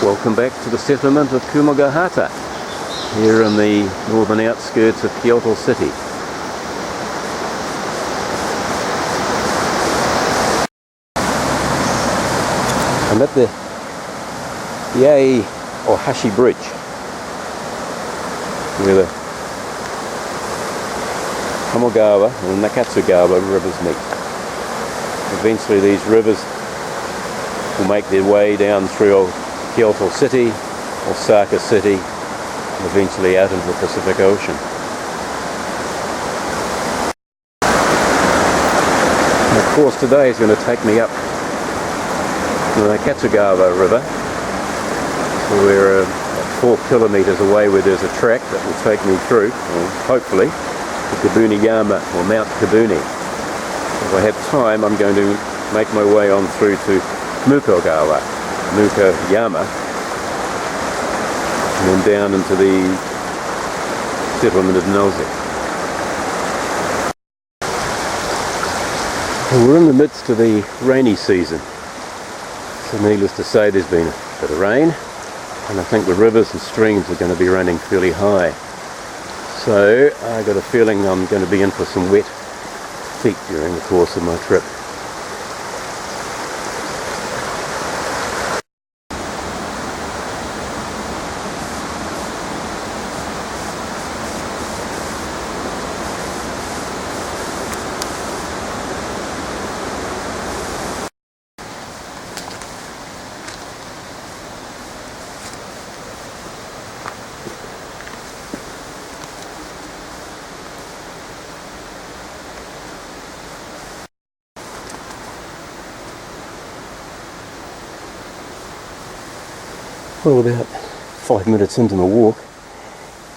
Welcome back to the settlement of Kumagahata, here in the northern outskirts of Kyoto City. I'm at the Yae or Hashi Bridge, where the Tomogawa and Nakatsugawa rivers meet. Eventually these rivers will make their way down through Kyoto City, Osaka City, and eventually out into the Pacific Ocean. And of course today is going to take me up the Nakatsugawa River, so we're 4 kilometres away where there's a track that will take me through, or hopefully, to Kibuneyama or Mount Kibune. If I have time, I'm going to make my way on through to Mukoyama, and then down into the settlement of Noze. Well, we're in the midst of the rainy season. So needless to say, there's been a bit of rain, and I think the rivers and streams are going to be running fairly high. So I got a feeling I'm going to be in for some wet feet during the course of my trip. Well, about 5 minutes into my walk,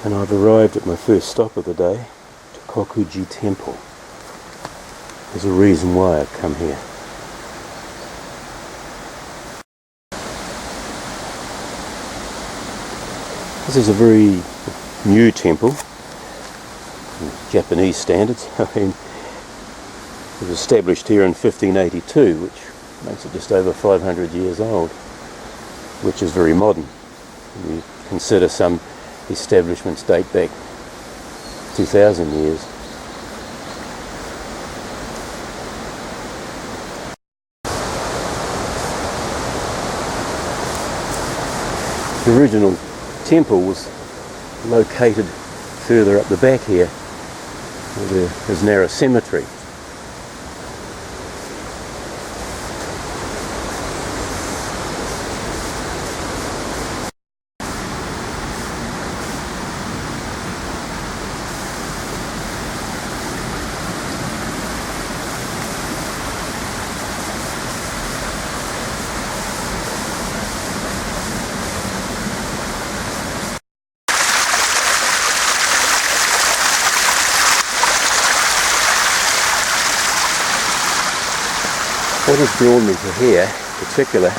and I've arrived at my first stop of the day, to Kokuji Temple. There's a reason why I've come here. This is a very new temple, in Japanese standards. I mean, it was established here in 1582, which makes it just over 500 years old. Which is very modern. You consider some establishments date back 2,000 years. The original temple was located further up the back here, where there is now a cemetery. What has drawn me to here, in particular,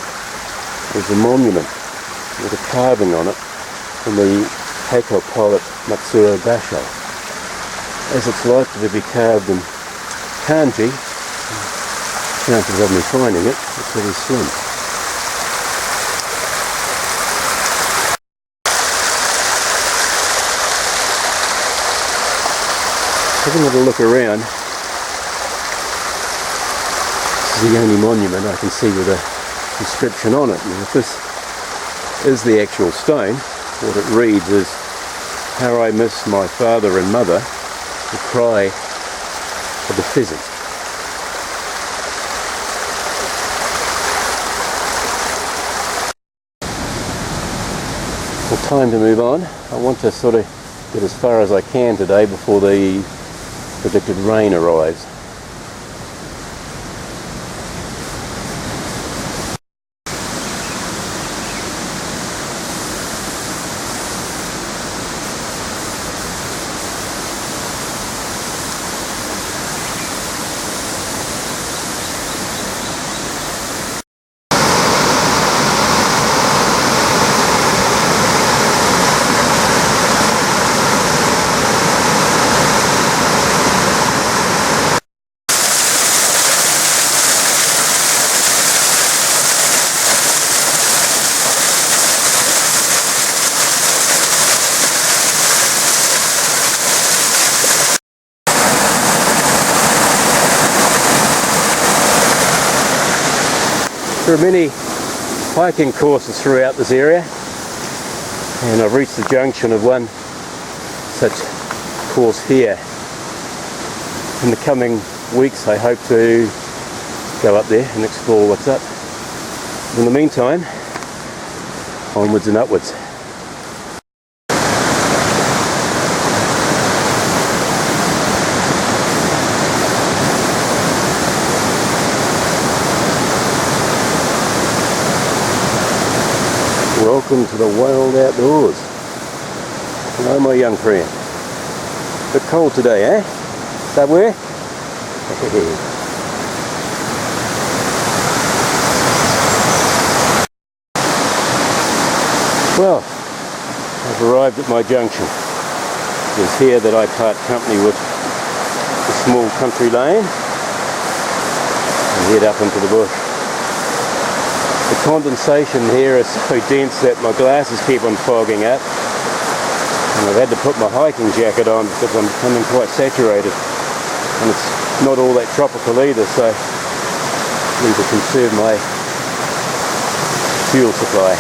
is the monument with a carving on it from the Heiko poet Matsuro Basho. As it's likely to be carved in kanji, chances of me finding it are pretty slim. Having a little look around, this is the only monument I can see with a inscription on it. And if this is the actual stone, what it reads is, "How I miss my father and mother, the cry of the pheasant." Well, time to move on. I want to sort of get as far as I can today before the predicted rain arrives. There are many hiking courses throughout this area, and I've reached the junction of one such course here. In the coming weeks I hope to go up there and explore what's up. In the meantime, onwards and upwards. Welcome to the wild outdoors. Hello my young friend. Bit cold today, eh? Somewhere? Well, I've arrived at my junction. It's here that I part company with the small country lane and head up into the bush. The condensation here is so dense that my glasses keep on fogging up, and I've had to put my hiking jacket on because I'm becoming quite saturated, and it's not all that tropical either, so I need to conserve my fuel supply.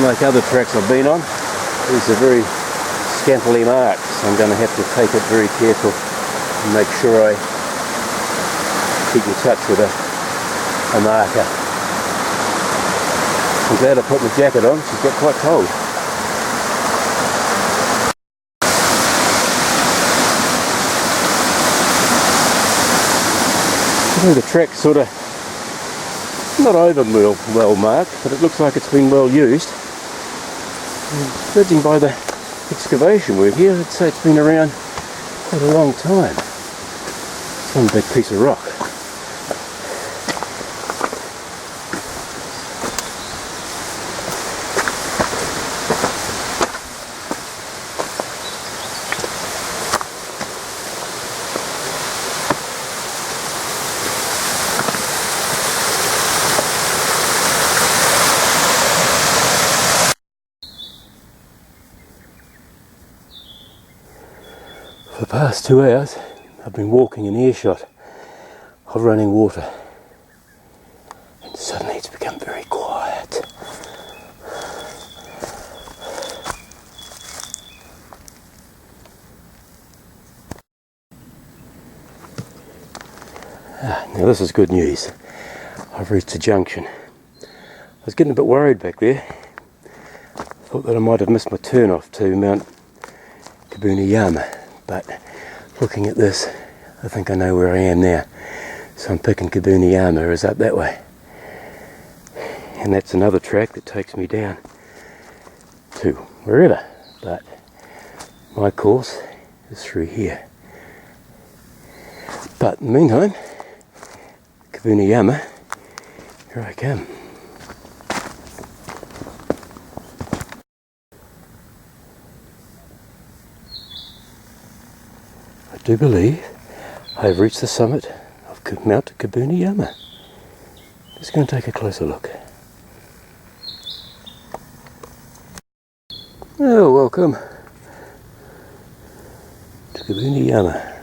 Unlike other tracks I've been on, these are very scantily marked, so I'm going to have to take it very careful and make sure I keep in touch with a marker. I'm glad I put my jacket on, she's got quite cold. I think the track's sort of not over well marked, but it looks like it's been well used. And judging by the excavation work here, I'd say it's been around quite a long time. One big piece of rock. For the past 2 hours I've been walking in earshot of running water, and suddenly it's become very quiet. Now this is good news. I've reached a junction. I was getting a bit worried back there. Thought that I might have missed my turn off to Mount Kibuneyama, but looking at this I think I know where I am now. So I'm picking Kibuneyama is up that way. And that's another track that takes me down to wherever. But my course is through here. But in the meantime, Kibuneyama, here I come. I do believe I've reached the summit of Mount Kibuneyama. Just going to take a closer look. Oh, welcome to Kibuneyama.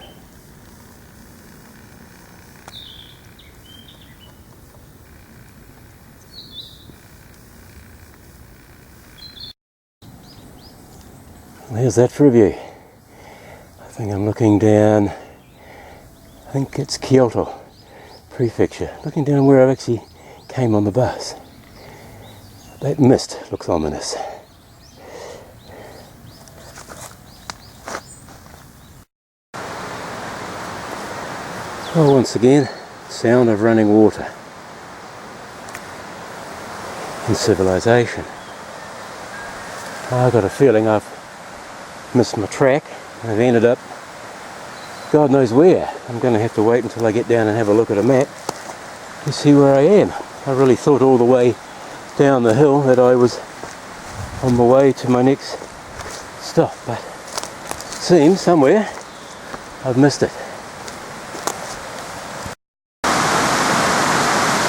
There's that for a view. I think I'm looking down, I think it's Kyoto Prefecture, looking down where I actually came on the bus. That mist looks ominous. Oh, once again, sound of running water in civilization. I've got a feeling I've missed my track. I've ended up God knows where. I'm going to have to wait until I get down and have a look at a map to see where I am. I really thought all the way down the hill that I was on the way to my next stop, but it seems somewhere I've missed it.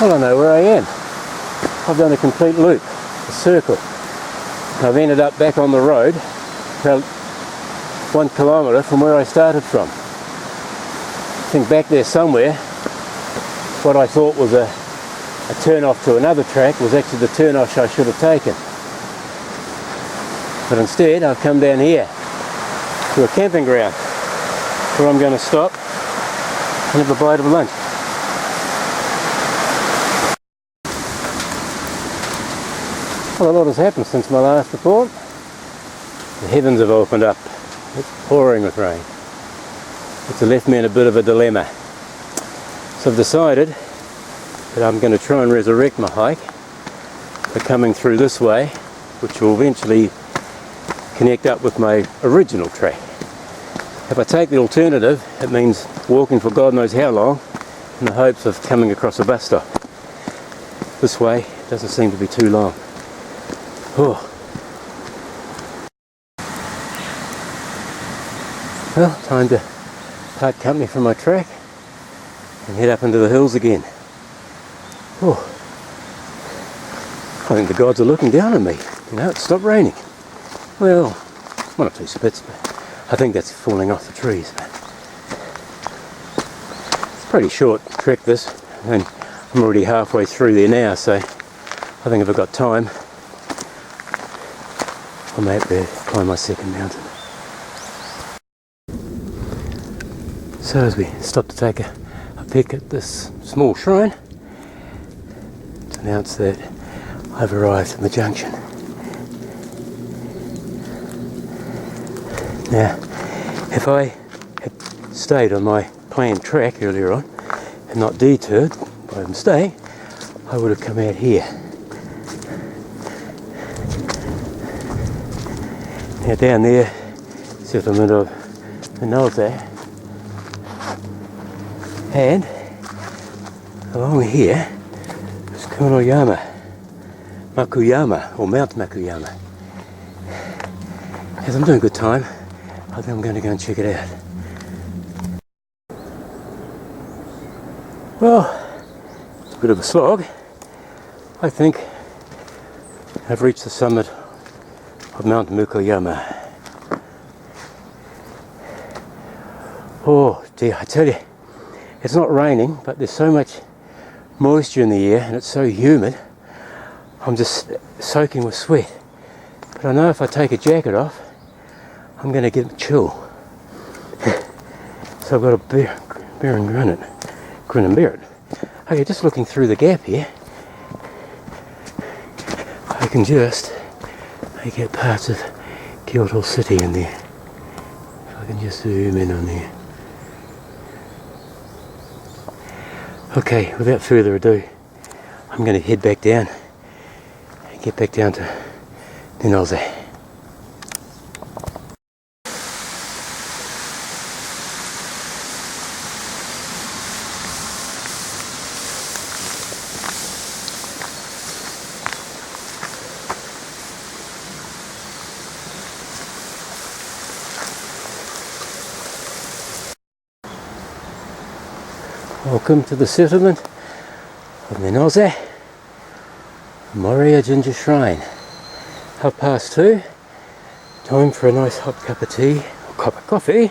Well, I know where I am. I've done a complete loop, a circle. I've ended up back on the road about 1 kilometre from where I started from. think back there somewhere, what I thought was a turn off to another track was actually the turn off I should have taken. But instead I've come down here to a camping ground where I'm going to stop and have a bite of lunch. Well, a lot has happened since my last report. The heavens have opened up. It's pouring with rain. It's left me in a bit of a dilemma. So I've decided that I'm going to try and resurrect my hike by coming through this way, which will eventually connect up with my original track. If I take the alternative, it means walking for God knows how long in the hopes of coming across a bus stop. This way doesn't seem to be too long. Oh. Well, time to part company from my track and head up into the hills again. Oh. I think the gods are looking down on me. You know, it stopped raining. Well, one or two spits, but I think that's falling off the trees. It's a pretty short trek this, and I'm already halfway through there now, so I think if I've got time, I may have to climb my second mountain. So as we stop to take a peek at this small shrine, to announce that I've arrived at the junction. Now, if I had stayed on my planned track earlier on and not detoured by mistake, I would have come out here. Now down there, settlement of Minolta, and along here is Kibuneyama Mukoyama, or Mount Mukoyama. As I'm doing good time, I think I'm going to go and check it out. Well, it's a bit of a slog. I think I've reached the summit of Mount Mukoyama. Oh dear, I tell you, it's not raining, but there's so much moisture in the air and it's so humid, I'm just soaking with sweat. But I know if I take a jacket off, I'm going to get a chill. So I've got to bear and grin and bear it. Okay, just looking through the gap here, I can just make out parts of Kyoto City in there. If I can just zoom in on there. Okay, without further ado, I'm going to head back down and get back down to Minolta. Welcome to the settlement of Minolta, Moria Ginger Shrine. 2:30, time for a nice hot cup of tea, or cup of coffee,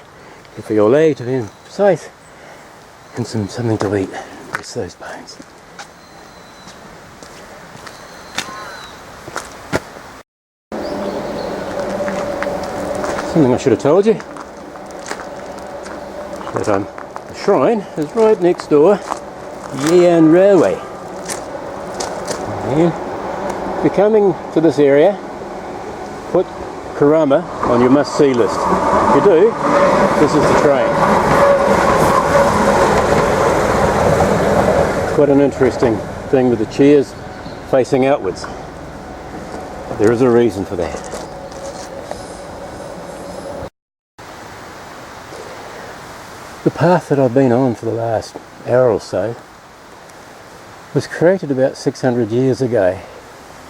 for your leg to be precise, and something to eat. Rest those bones. Something I should have told you, that the shrine is right next door, Yean Railway. And if you're coming to this area, put Kurama on your must-see list. If you do, this is the train. Quite an interesting thing with the chairs facing outwards. There is a reason for that. The path that I've been on for the last hour or so was created about 600 years ago.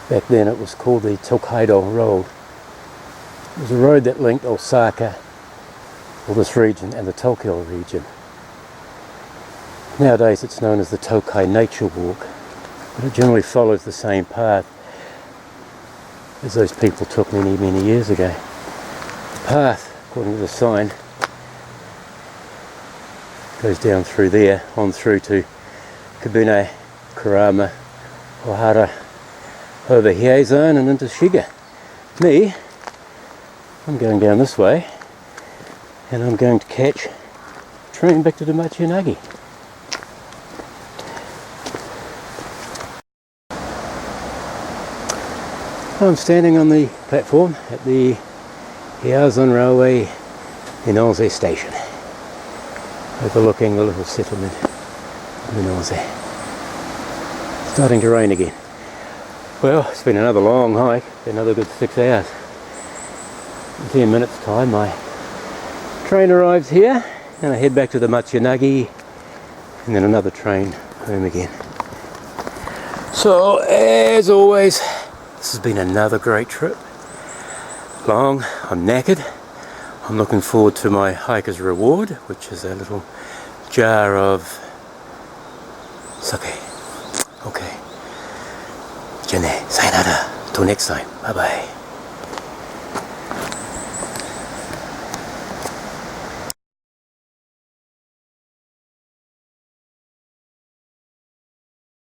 Back then it was called the Tokaido Road. It was a road that linked Osaka, or this region, and the Tokyo region. Nowadays it's known as the Tokai Nature Walk, but it generally follows the same path as those people took many, many years ago. The path, according to the sign, Goes down through there, on through to Kibuneyama Mt Mukoyama zone and into Shiga. Me, I'm going down this way, and I'm going to catch a train back to the Machianagi. I'm standing on the platform at the Hiazon Railway in Inonze station, overlooking the little settlement of Inonze. Starting to rain again. Well, it's been another long hike, another good 6 hours. In 10 minutes time my train arrives here and I head back to the Machianagi and then another train home again. So as always, this has been another great trip. Long, I'm knackered. I'm looking forward to my hiker's reward, which is a little jar of sake. Okay. Jane, sayonara. Till next time. Bye bye.